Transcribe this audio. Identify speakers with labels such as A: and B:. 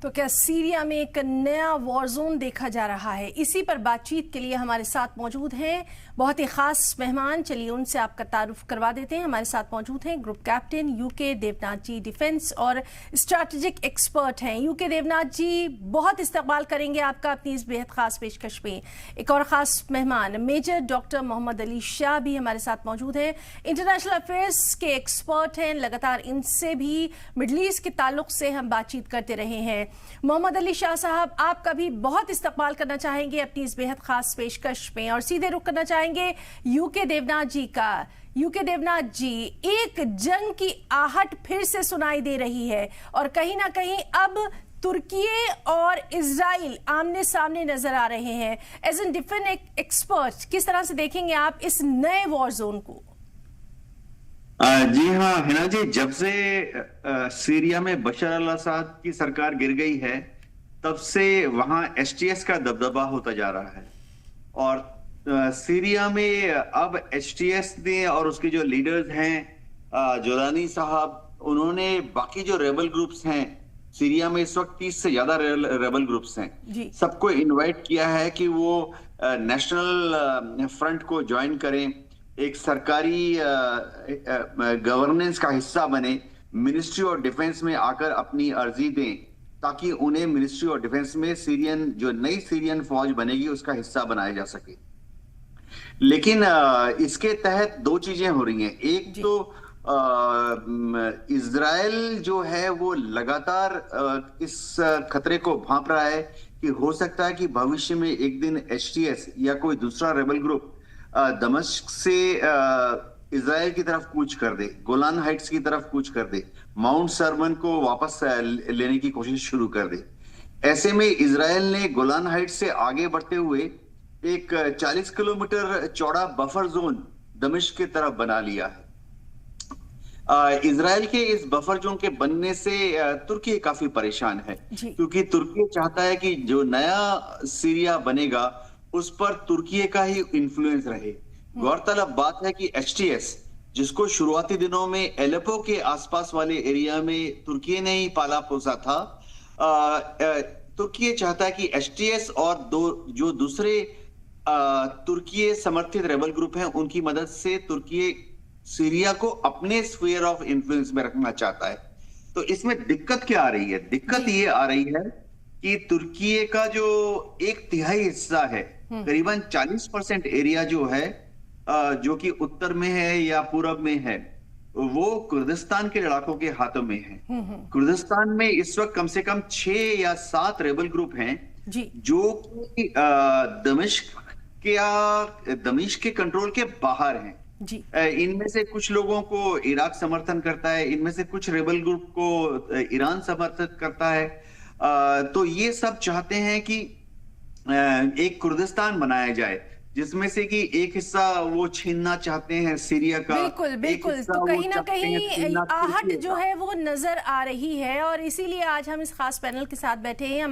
A: तो क्या सीरिया में एक नया वॉर जोन देखा जा रहा है? इसी पर बातचीत के लिए हमारे साथ मौजूद हैं बहुत ही खास मेहमान। चलिए उनसे आपका तारुफ करवा देते हैं। हमारे साथ मौजूद हैं ग्रुप कैप्टन यूके देवनाथ जी, डिफेंस और स्ट्रैटेजिक एक्सपर्ट हैं। यूके देवनाथ जी, बहुत इस्तकबाल करेंगे आपका अपनी इस बेहद खास पेशकश में। एक और खास मेहमान मेजर डॉक्टर मोहम्मद अली शाह भी हमारे साथ मौजूद हैं, इंटरनेशनल अफेयर्स के एक्सपर्ट हैं। लगातार इनसे भी मिडल ईस्ट के ताल्लुक से हम बातचीत करते रहे हैं। मोहम्मद अली शाह साहब, आपका भी बहुत इस्तकबाल करना चाहेंगे अपनी इस बेहद खास पेशकश में और सीधे रुख करना चाहेंगे यूके देवनाथ जी का। यूके देवनाथ जी, एक जंग की आहट फिर से सुनाई दे रही है और कहीं ना कहीं अब तुर्की और इजराइल आमने सामने नजर आ रहे हैं। एज एन डिफेंस एक्सपर्ट, किस तरह से देखेंगे आप इस नए वॉर जोन को?
B: जी हाँ हिना जी, जब से सीरिया में बशर अल असद की सरकार गिर गई है तब से वहां एचटीएस का दबदबा होता जा रहा है और सीरिया में अब एचटीएस ने और उसके जो लीडर्स हैं जोलानी साहब, उन्होंने बाकी जो रेबल ग्रुप्स हैं सीरिया में, इस वक्त 30 से ज्यादा रेबल ग्रुप्स हैं, सबको इनवाइट किया है कि वो नेशनल फ्रंट को ज्वाइन करें, एक सरकारी गवर्नेंस का हिस्सा बने, मिनिस्ट्री ऑफ डिफेंस में आकर अपनी अर्जी दें ताकि उन्हें मिनिस्ट्री ऑफ डिफेंस में सीरियन जो नई सीरियन फौज बनेगी उसका हिस्सा बनाया जा सके। लेकिन इसके तहत दो चीजें हो रही हैं। एक तो इजराइल जो है वो लगातार इस खतरे को भांप रहा है कि हो सकता है कि भविष्य में एक दिन एचटीएस या कोई दूसरा रेबल ग्रुप दमिश्क से इजराइल की तरफ कूच कर दे, गोलान हाइट्स की तरफ कूच कर दे, माउंट सरमन को वापस लेने की कोशिश शुरू कर दे। ऐसे में इजराइल ने गोलान हाइट्स से आगे बढ़ते हुए एक 40 किलोमीटर चौड़ा बफर जोन दमिश्क की तरफ बना लिया है। इजराइल के इस बफर जोन के बनने से तुर्की काफी परेशान है, क्योंकि तुर्की चाहता है कि जो नया सीरिया बनेगा उस पर तुर्की का ही इन्फ्लुएंस रहे। गौरतलब बात है कि एचटीएस, जिसको शुरुआती दिनों में एलेपो के आसपास वाले एरिया में तुर्की ने ही पाला पोसा था, तुर्की चाहता है कि एचटीएस और जो दूसरे तुर्की समर्थित रेबल ग्रुप हैं उनकी मदद से तुर्की सीरिया को अपने स्फीयर ऑफ इन्फ्लुएंस में रखना चाहता है। तो इसमें दिक्कत क्या आ रही है? दिक्कत ये आ रही है कि तुर्की का जो 1/3 हिस्सा है, करीबन 40% एरिया जो है, जो कि उत्तर में है या पूरब में है, वो कुर्दिस्तान के लड़ाकों के हाथों में है। कुर्दिस्तान में इस वक्त कम से कम 6 या 7 रेबल ग्रुप हैं जो कि दमिश्क के कंट्रोल के बाहर हैं। इनमें से कुछ लोगों को इराक समर्थन करता है, इनमें से कुछ रेबल ग्रुप को ईरान समर्थन करता है। तो ये सब चाहते हैं कि एक कुर्दिस्तान बनाया जाए जिसमें से कि एक हिस्सा वो छीनना चाहते हैं सीरिया का। बिल्कुल बिल्कुल,
A: तो कहीं ना कहीं आहट जो है वो नजर आ रही है और इसीलिए आज हम इस खास पैनल के साथ बैठे हैं।